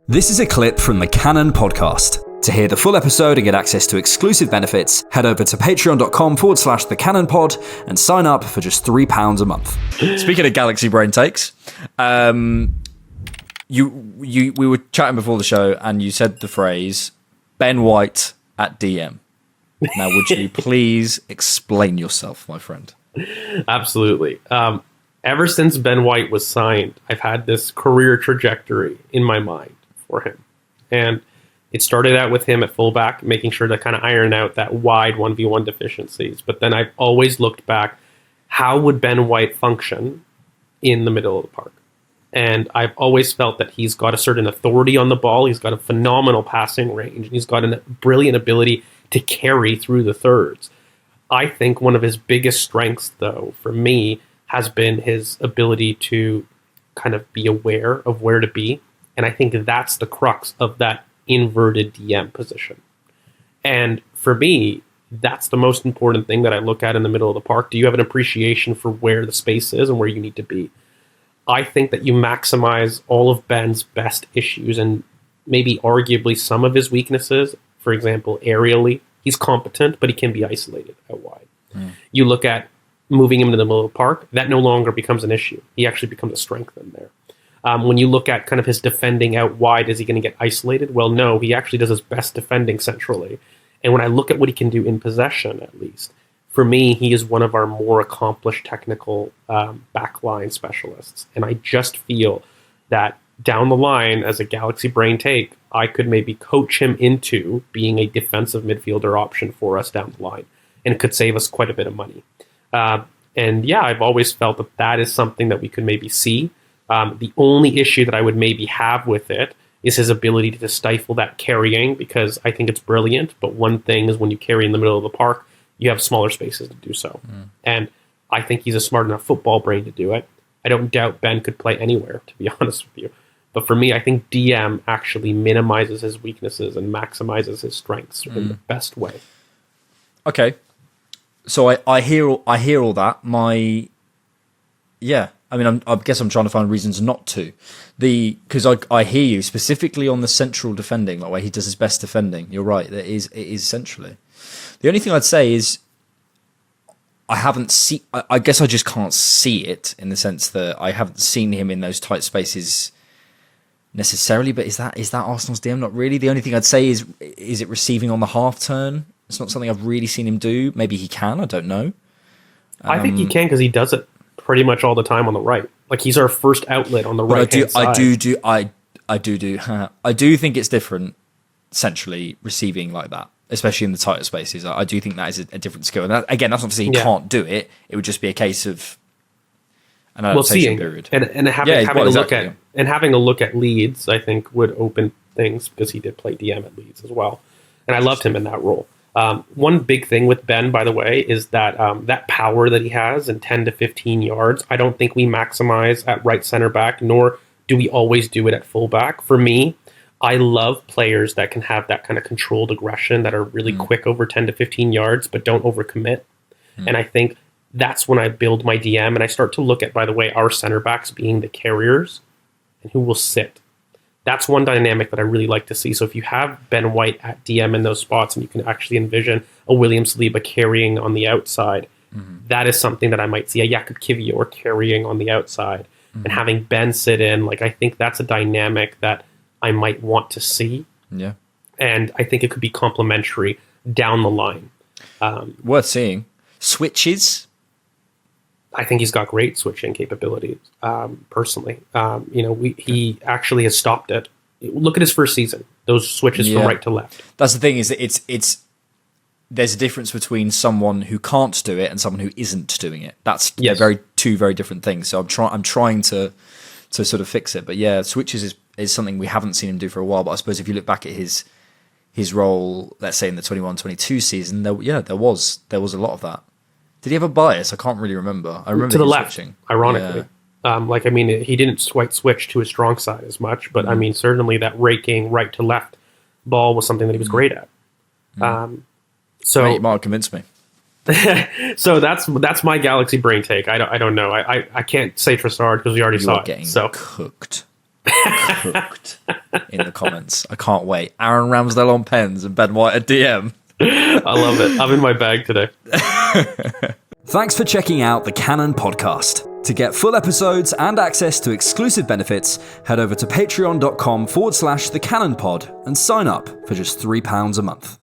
This is a clip from the Cannon podcast. To hear the full episode and get access to exclusive benefits, head over to patreon.com/thecannonpod and sign up for just £3 a month. Speaking of Galaxy Brain Takes, we were chatting before the show and you said the phrase, Ben White at DM. Now, would you please explain yourself, my friend? Absolutely. Ever since Ben White was signed, I've had this career trajectory in my mind for him. And it started out with him at fullback, making sure to kind of iron out that wide 1v1 deficiencies. But then I've always looked back, how would Ben White function in the middle of the park? And I've always felt that he's got a certain authority on the ball. He's got a phenomenal passing range. And he's got a brilliant ability to carry through the thirds. I think one of his biggest strengths, though, for me, has been his ability to kind of be aware of where to be. And I think that's the crux of that inverted DM position. And for me, that's the most important thing that I look at in the middle of the park. Do you have an appreciation for where the space is and where you need to be? I think that you maximize all of Ben's best issues and maybe arguably some of his weaknesses. For example, aerially, he's competent, but he can be isolated out wide. You look at moving him into the middle of the park, that no longer becomes an issue. He actually becomes a strength in there. When you look at kind of his defending out wide, is he going to get isolated? Well, no, he actually does his best defending centrally. And when I look at what he can do in possession, at least, for me, he is one of our more accomplished technical backline specialists. And I just feel that down the line, as a Galaxy Brain take, I could maybe coach him into being a defensive midfielder option for us down the line. And it could save us quite a bit of money. And yeah, I've always felt that that is something that we could maybe see. The only issue that I would maybe have with it is his ability to stifle that carrying, because I think it's brilliant. But one thing is when you carry in the middle of the park, you have smaller spaces to do so. And I think he's a smart enough football brain to do it. I don't doubt Ben could play anywhere, to be honest with you. But for me, I think DM actually minimizes his weaknesses and maximizes his strengths in the best way. Okay. So I hear all that. I guess I'm trying to find reasons not to. Because I hear you specifically on the central defending, like where he does his best defending. You're right. It is centrally. The only thing I'd say is I guess I just can't see it in the sense that I haven't seen him in those tight spaces necessarily. But is that Arsenal's DM? Not really. The only thing I'd say is it receiving on the half turn? It's not something I've really seen him do. Maybe he can. I don't know. I think he can because he does it pretty much all the time on the right. Like he's our first outlet on the right hand side. I do think it's different centrally receiving like that, especially in the tighter spaces. I do think that is a different skill. And that, again, that's not to say he can't do it. It would just be a case of an adaptation period. And having a look at Leeds, I think would open things because he did play DM at Leeds as well. And I loved him in that role. One big thing with Ben, by the way, is that that power that he has in 10 to 15 yards, I don't think we maximize at right center back, nor do we always do it at fullback. For me, I love players that can have that kind of controlled aggression, that are really quick over 10 to 15 yards, but don't overcommit. And I think that's when I build my DM, and I start to look at, by the way, our center backs being the carriers and who will sit. That's one dynamic that I really like to see. So if you have Ben White at DM in those spots and you can actually envision a William Saliba carrying on the outside, that is something that I might see a Jakub Kiwior carrying on the outside and having Ben sit in. Like, I think that's a dynamic that I might want to see. Yeah. And I think it could be complementary down the line. Worth seeing. Switches? I think he's got great switching capabilities, personally. He actually has stopped it. Look at his first season. Those switches from right to left. That's the thing, is that it's there's a difference between someone who can't do it and someone who isn't doing it. That's two very different things. So I'm trying to sort of fix it. But yeah, switches is something we haven't seen him do for a while. But I suppose if you look back at his role, let's say in the 21-22 season, there was a lot of that. Did he have a bias? I can't really remember. I remember to the left, switching. Ironically. Yeah. He didn't quite switch to his strong side as much, but certainly that raking right to left ball was something that he was great at. You might have convinced me. So that's my Galaxy Brain take. I don't know. I can't say Trossard because we already saw it. Getting cooked. cooked in the comments. I can't wait. Aaron Ramsdale on pens and Ben White at DM. I love it. I'm in my bag today. Thanks for checking out the Cannon Podcast. To get full episodes and access to exclusive benefits, head over to patreon.com/thecannonpod and sign up for just £3 a month.